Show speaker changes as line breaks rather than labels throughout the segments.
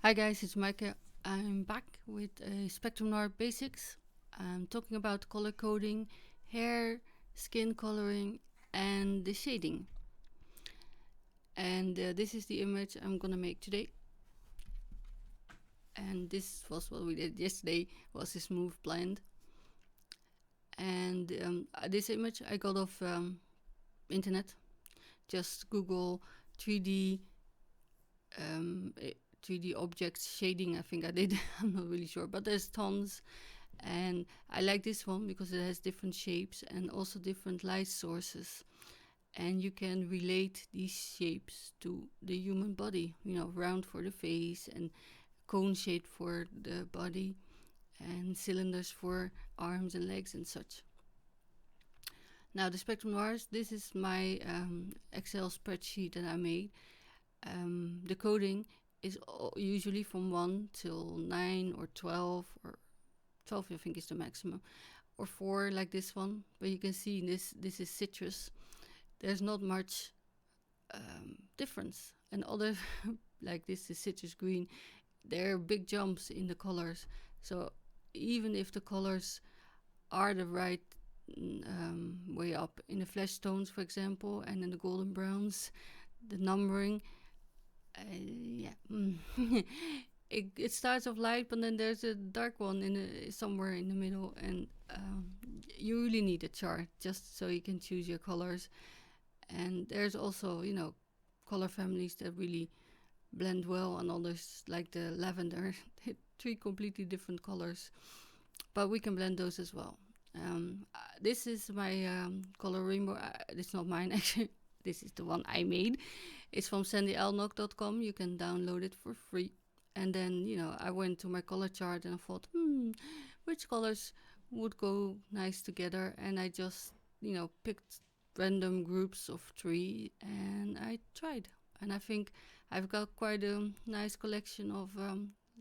Hi guys, it's Maaike. I'm back with a Spectrum Noir Basics. I'm talking about color coding, hair, skin coloring, and the shading. And this is the image I'm gonna make today. And this was what we did yesterday, was a smooth blend. And this image I got off internet. Just Google 3D 3D objects shading, I think I did. I'm not really sure, but there's tons. And I like this one because it has different shapes and also different light sources, and you can relate these shapes to the human body, you know, round for the face and cone shape for the body and cylinders for arms and legs and such. Now the Spectrum Noirs, this is my Excel spreadsheet that I made. The coding is usually from 1 till 9 or 12, or 12 I think is the maximum, or 4 like this one. But you can see this is citrus. There's not much difference. And other like this is citrus green. There are big jumps in the colors. So even if the colors are the right way up in the flesh tones, for example, and in the golden browns, the numbering, it starts off light, but then there's a dark one somewhere in the middle, and you really need a chart just so you can choose your colors. And there's also, you know, color families that really blend well, and others like the lavender, 3 completely different colors, but we can blend those as well. This is my color rainbow. It's not mine actually. This is the one I made. It's from sandyalnock.com. You can download it for free. And then, you know, I went to my color chart and I thought, which colors would go nice together? And I just, you know, picked random groups of 3 and I tried. And I think I've got quite a nice collection of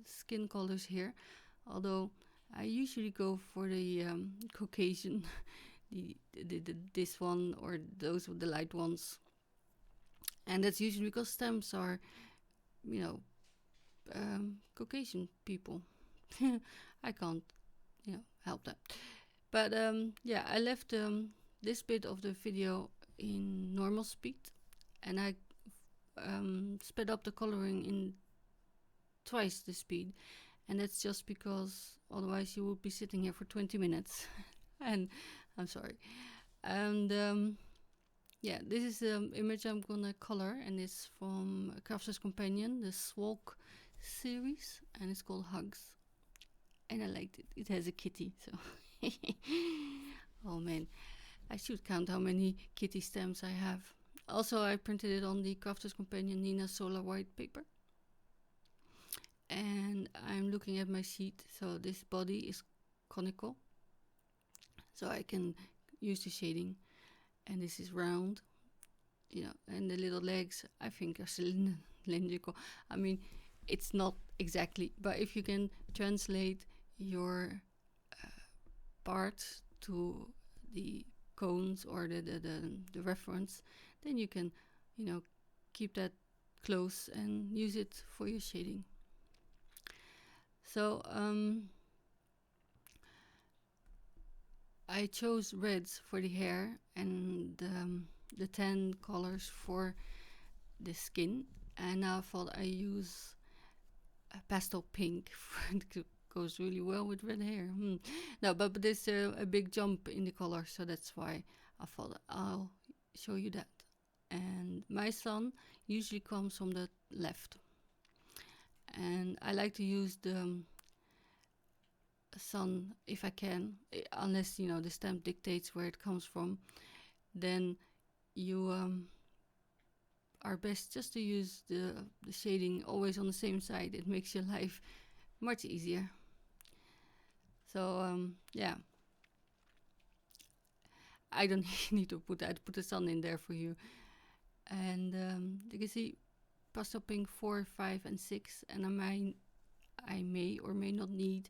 skin colors here. Although I usually go for the Caucasian, this one or those with the light ones. And that's usually because stems are, you know, Caucasian people. I can't, you know, help that. But yeah, I left this bit of the video in normal speed, and I sped up the coloring in twice the speed. And that's just because otherwise you would be sitting here for 20 minutes. And I'm sorry. And yeah, this is the image I'm gonna color, and it's from Crafter's Companion, the Swalk series, and it's called Hugs. And I liked it. It has a kitty, so oh man, I should count how many kitty stamps I have. Also, I printed it on the Crafter's Companion Nina Solar White paper. And I'm looking at my sheet, so this body is conical, so I can use the shading. And this is round, you know, and the little legs I think are cylindrical. I mean, it's not exactly, but if you can translate your parts to the cones or the reference, then you can, you know, keep that close and use it for your shading. So I chose reds for the hair and the 10 colors for the skin, and I thought I use a pastel pink. It goes really well with red hair. No, but there's a big jump in the color, so that's why I thought I'll show you that. And my sun usually comes from the left, and I like to use the sun if I can, unless, you know, the stamp dictates where it comes from. Then you are best just to use the shading always on the same side. It makes your life much easier. So yeah, I don't need to put the sun in there for you. And you can see pastel pink 4, 5 and 6, and I may or may not need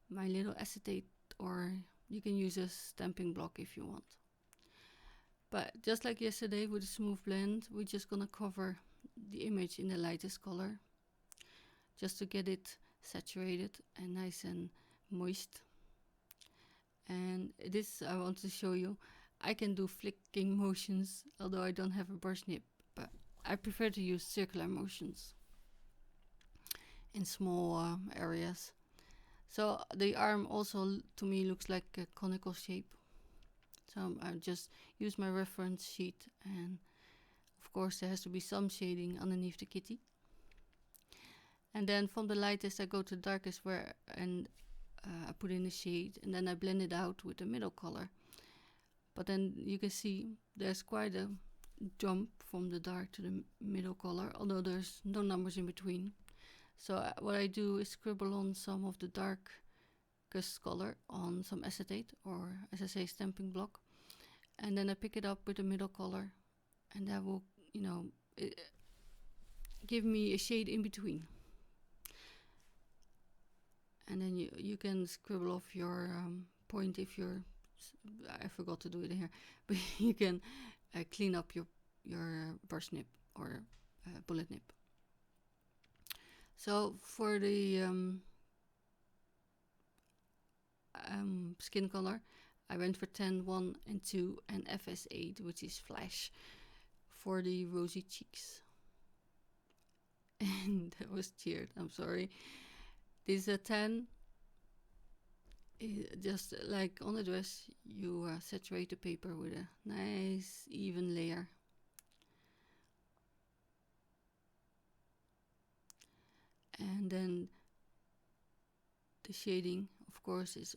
my little acetate, or you can use a stamping block if you want. But just like yesterday with a smooth blend, we're just gonna cover the image in the lightest color. just to get it saturated and nice and moist. And this I want to show you. I can do flicking motions, although I don't have a brush nib, but I prefer to use circular motions in small areas. So the arm also to me looks like a conical shape. So I just use my reference sheet, and of course there has to be some shading underneath the kitty. And then from the lightest I go to the darkest and I put in the shade, and then I blend it out with the middle color. But then you can see there's quite a jump from the dark to the middle color, although there's no numbers in between. So what I do is scribble on some of the darkest color on some acetate, or as I say, stamping block, and then I pick it up with the middle color, and that will, give me a shade in between. And then you can scribble off your point if you're, I forgot to do it here, but you can clean up your brush nib or bullet nib. So for the skin color, I went for 10, 1 and 2 and FS8, which is flash, for the rosy cheeks. And that was cheered, I'm sorry. This is a 10. Just like on the dress, you saturate the paper with a nice even layer. And then the shading, of course, is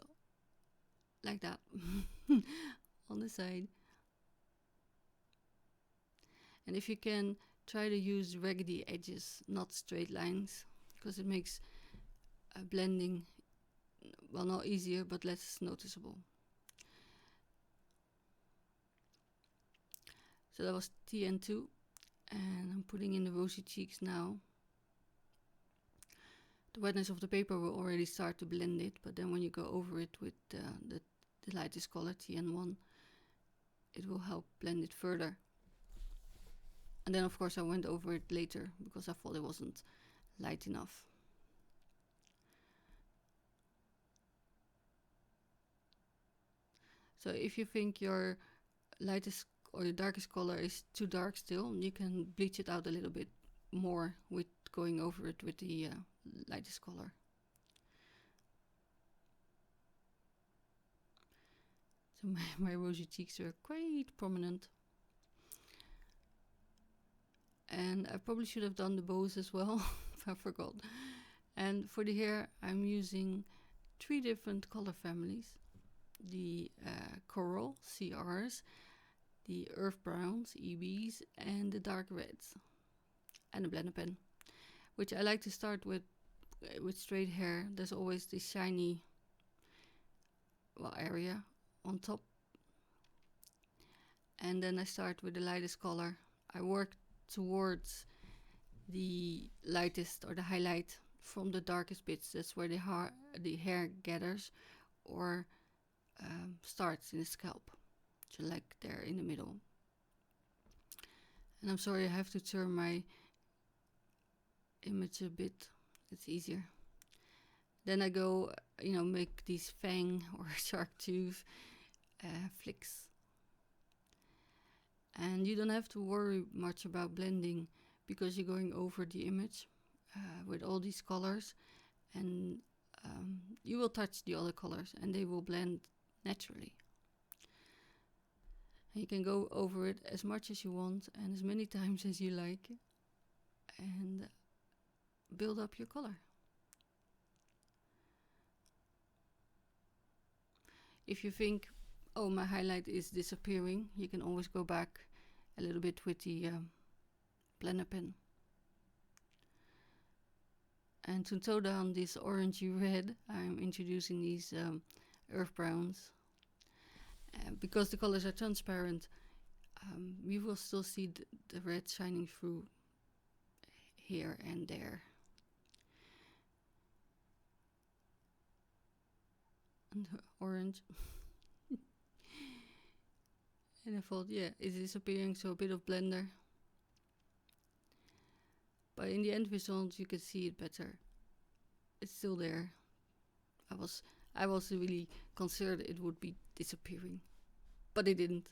like that on the side. And if you can, try to use raggedy edges, not straight lines, because it makes blending, well, not easier, but less noticeable. So that was TN2, and I'm putting in the rosy cheeks now. The wetness of the paper will already start to blend it, but then when you go over it with the lightest color, TN1, it will help blend it further. And then of course I went over it later because I thought it wasn't light enough. So if you think your lightest or your darkest color is too dark still, you can bleach it out a little bit more with going over it with the lightest color. So my rosy cheeks are quite prominent. And I probably should have done the bows as well, I forgot. And for the hair, I'm using 3 different color families. The coral, CRs, the earth browns, EBs, and the dark reds. And a blender pen, which I like to start with straight hair. There's always this shiny area on top. And then I start with the lightest color. I work towards the lightest or the highlight from the darkest bits. That's where the hair gathers or starts in the scalp, so like there in the middle. And I'm sorry, I have to turn my image a bit, it's easier. Then I go, make these fang or shark tooth flicks. And you don't have to worry much about blending because you're going over the image with all these colors, and you will touch the other colors and they will blend naturally. And you can go over it as much as you want and as many times as you like and build up your color. If you think, oh, my highlight is disappearing, you can always go back a little bit with the blender pen. And to tone down this orangey red, I'm introducing these earth browns. Because the colors are transparent, we will still see the red shining through here and there. And the orange. And I thought, yeah, it's disappearing, so a bit of blender. But in the end result, you can see it better it's still there. I was really concerned it would be disappearing, but it didn't.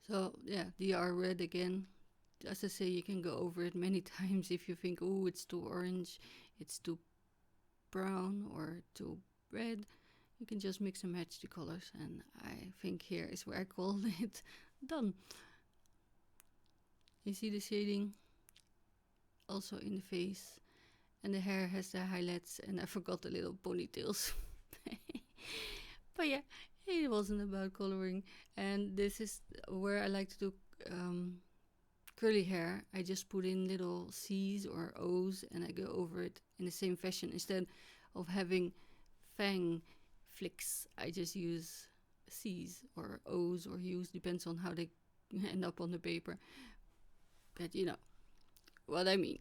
So yeah, DR red again. As I say, you can go over it many times if you think, oh, it's too orange, it's too brown, or too red. You can just mix and match the colors, and I think here is where I call it done. You see the shading also in the face, and the hair has the highlights, and I forgot the little ponytails. But yeah, it wasn't about coloring, and this is where I like to do curly hair. I just put in little C's or O's, and I go over it in the same fashion. Instead of having fang flicks, I just use C's or O's or U's, depends on how they end up on the paper. But you know what I mean.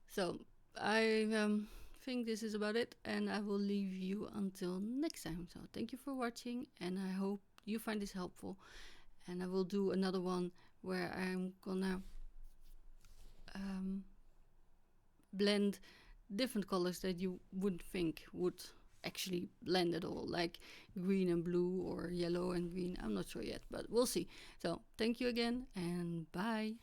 So I think this is about it, and I will leave you until next time. So thank you for watching, and I hope you find this helpful. And I will do another one where I'm gonna blend different colors that you wouldn't think would actually blend at all, like green and blue or yellow and green. I'm not sure yet, but we'll see. So thank you again, and bye.